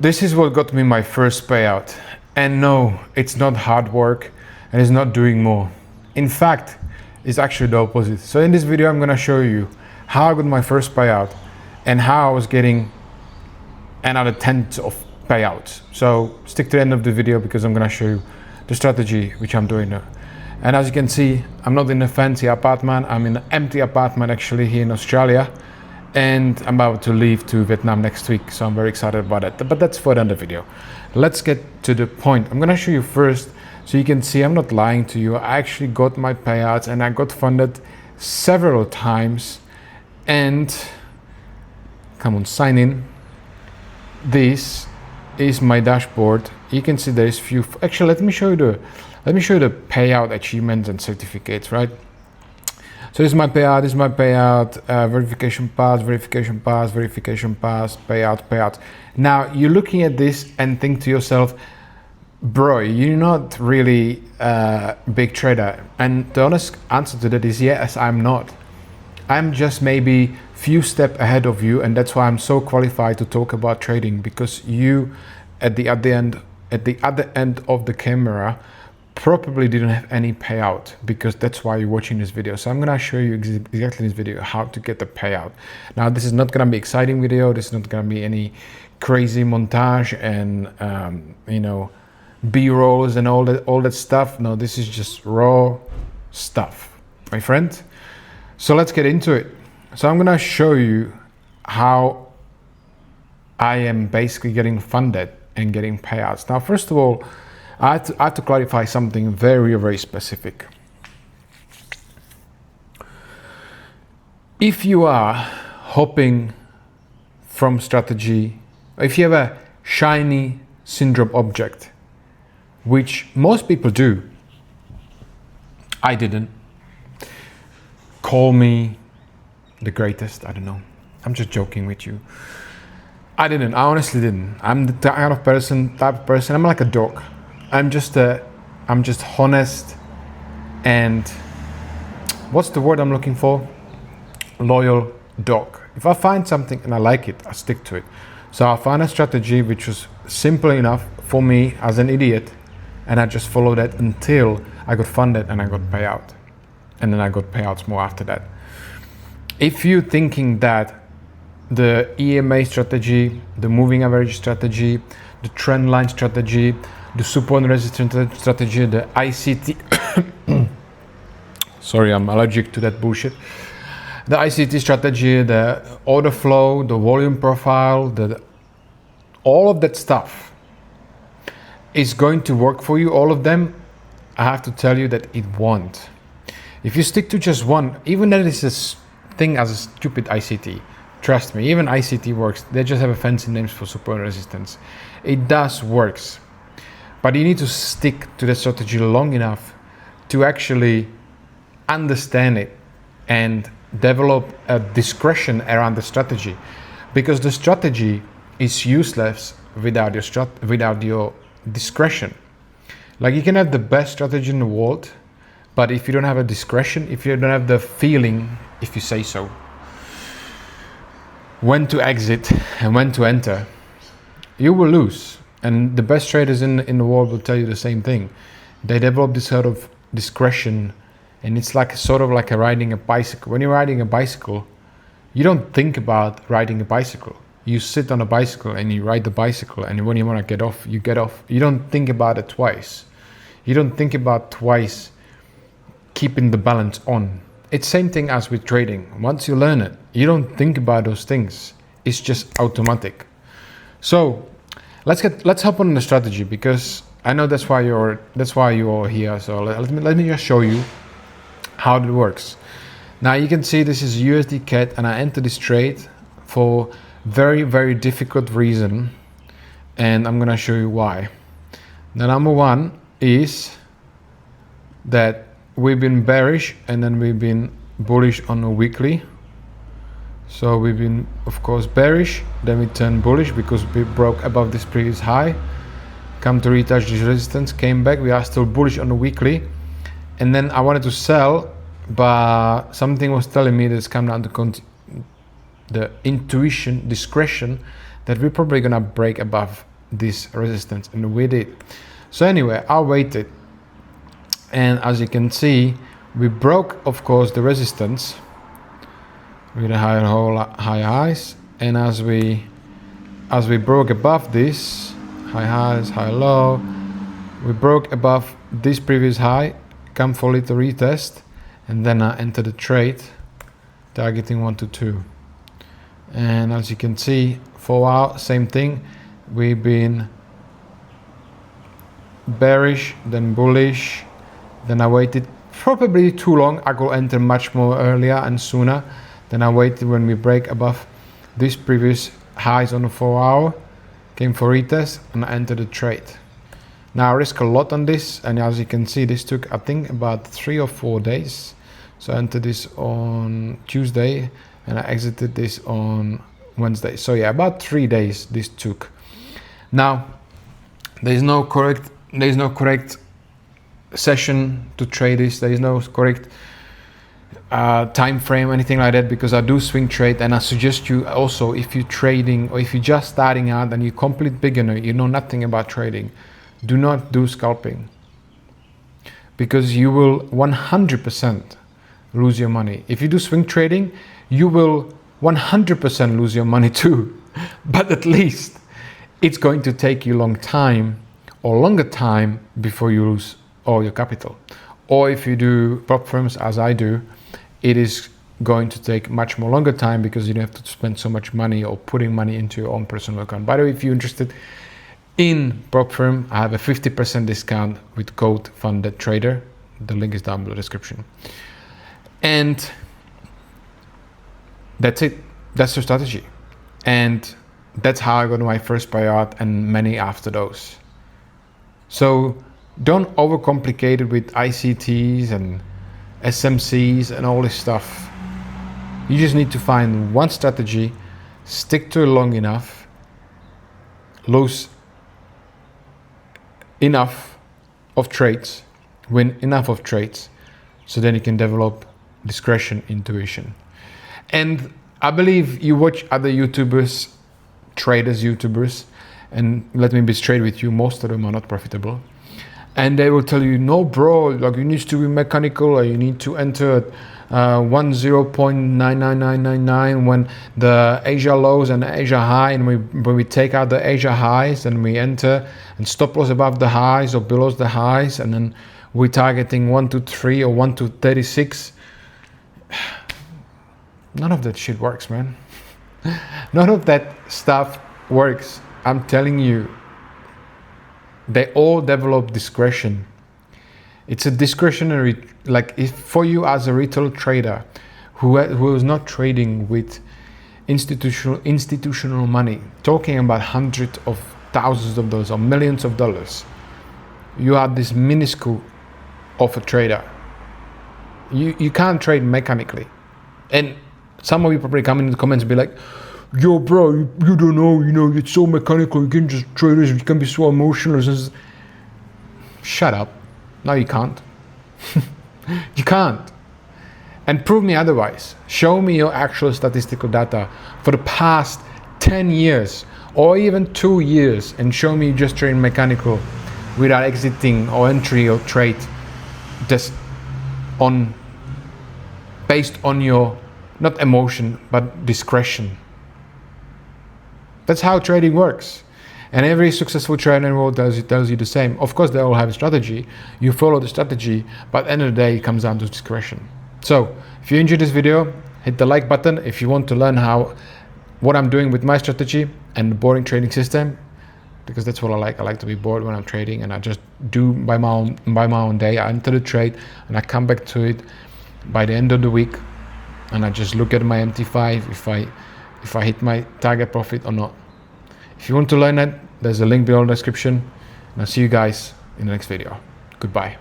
This is what got me my first payout. And no, it's not hard work and it's not doing more. In fact, it's actually the opposite. So in this video, I'm gonna show you how I got my first payout and how I was getting another 10 of payouts. So stick to the end of the video because I'm gonna show you the strategy which I'm doing now. And as you can see, I'm not in a fancy apartment. I'm in an empty apartment actually here in Australia. And I'm about to leave to Vietnam next week. So I'm very excited about it, but that's for another video. Let's get to the point. I'm gonna show you first so you can see I'm not lying to you. I actually got my payouts and I got funded several times. And come on, sign in. This is my dashboard. You can see there is few, actually let me show you the payout achievements and certificates, right? So this is my payout, verification pass, payout. Now you're looking at this and think to yourself, bro, you're not really a big trader. And the honest answer to that is yes, I'm not. I'm just maybe few steps ahead of you, and that's why I'm so qualified to talk about trading, because you at the other end of the camera probably didn't have any payout, because that's why you're watching this video. So I'm gonna show you exactly in this video how to get the payout. Now this is not gonna be exciting video. This is not gonna be any crazy montage and you know, B-rolls and all that stuff. No, this is just raw stuff, my friend. So let's get into it. So I'm gonna show you how I am basically getting funded and getting payouts. Now, first of all, I have to clarify something very, very specific. If you are hopping from strategy, if you have a shiny syndrome object, which most people do, I didn't. Call me the greatest, I don't know. I'm just joking with you. I honestly didn't. I'm the type of person, I'm like a dog. I'm just honest and what's the word I'm looking for? Loyal dog. If I find something and I like it, I stick to it. So I found a strategy which was simple enough for me as an idiot, and I just followed that until I got funded and I got payout. And then I got payouts more after that. If you're thinking that the EMA strategy, the moving average strategy, the trend line strategy, the support and resistance strategy, the ICT, sorry, I'm allergic to that bullshit. The ICT strategy, the order flow, the volume profile, all of that stuff is going to work for you, all of them. I have to tell you that it won't. If you stick to just one, even that is a thing as a stupid ICT, trust me, even ICT works. They just have a fancy names for support and resistance. It does works. But you need to stick to the strategy long enough to actually understand it and develop a discretion around the strategy, because the strategy is useless without your discretion. Like you can have the best strategy in the world, but if you don't have a discretion, if you don't have the feeling, if you say so, when to exit and when to enter, you will lose. And the best traders in the world will tell you the same thing. They develop this sort of discretion, and it's like sort of like riding a bicycle. When you're riding a bicycle, you don't think about riding a bicycle. You sit on a bicycle and you ride the bicycle, and when you want to get off, you get off. You don't think about it twice. You don't think about twice keeping the balance on. It's same thing as with trading. Once you learn it, you don't think about those things. It's just automatic. So let's hop on the strategy, because I know that's why you're all here. So let me just show you how it works. Now you can see this is USD CAD, and I entered this trade for very, very difficult reason, and I'm gonna show you why. The number one is that we've been bearish and then we've been bullish on a weekly. So we've been, of course, bearish, then we turned bullish because we broke above this previous high, come to retouch this resistance, came back, we are still bullish on the weekly, and then I wanted to sell, but something was telling me that it's come down to the intuition, discretion, that we're probably gonna break above this resistance, and we did. So anyway, I waited, and as you can see, we broke, of course, the resistance with a high highs, and as we broke above this high highs, high low, we broke above this previous high, come for a little retest, and then I entered the trade targeting 122. And as you can see, for a while, same thing. We've been bearish, then bullish, then I waited probably too long. I could enter much more earlier and sooner. Then I waited when we break above this previous highs on the 4 hour, came for retest, and I entered the trade. Now I risk a lot on this, and as you can see, this took, I think, about 3 or 4 days. So I entered this on Tuesday, and I exited this on Wednesday. So yeah, about 3 days this took. Now there's no correct session to trade this. There is no correct time frame, anything like that, because I do swing trade, and I suggest you also, if you're trading or if you're just starting out and you're complete beginner, you know nothing about trading, do not do scalping, because you will 100% lose your money. If you do swing trading, you will 100% lose your money too, but at least it's going to take you long time or longer time before you lose all your capital. Or if you do prop firms as I do, it is going to take much more longer time, because you don't have to spend so much money or putting money into your own personal account. By the way, if you're interested in prop firm, I have a 50% discount with code funded trader. The link is down below the description. And that's it. That's the strategy. And that's how I got my first payout and many after those. So don't overcomplicate it with ICTs and SMCs and all this stuff. You just need to find one strategy, stick to it long enough, lose enough of trades, win enough of trades, so then you can develop discretion, intuition. And I believe you watch other YouTubers, YouTubers, and let me be straight with you, most of them are not profitable. And they will tell you, no bro, like you need to be mechanical, or you need to enter at 10.99999 when the Asia lows and the Asia high, and when we take out the Asia highs and we enter, and stop loss above the highs or below the highs, and then we're targeting 1 to 3 or 1 to 36. None of that shit works, man. None of that stuff works. I'm telling you, they all develop discretion. It's a discretionary, like if for you as a retail trader who is not trading with institutional money, talking about hundreds of thousands of dollars or millions of dollars, you are this minuscule of a trader. You can't trade mechanically. And some of you probably come in the comments and be like, yo bro, you don't know, it's so mechanical, you can just trade this, you can be so emotional. Shut up. No, you can't. You can't. And prove me otherwise. Show me your actual statistical data for the past 10 years or even 2 years, and show me you just trade mechanical without exiting or entry or trade just based on your, not emotion, but discretion. That's how trading works. And every successful trader in the world tells you the same. Of course, they all have a strategy. You follow the strategy, but at the end of the day, it comes down to discretion. So if you enjoyed this video, hit the like button. If you want to learn what I'm doing with my strategy and the boring trading system, because that's what I like. I like to be bored when I'm trading, and I just do by my own day. I enter the trade and I come back to it by the end of the week, and I just look at my MT5 if I hit my target profit or not. If you want to learn that, there's a link below in the description, and I'll see you guys in the next video. Goodbye.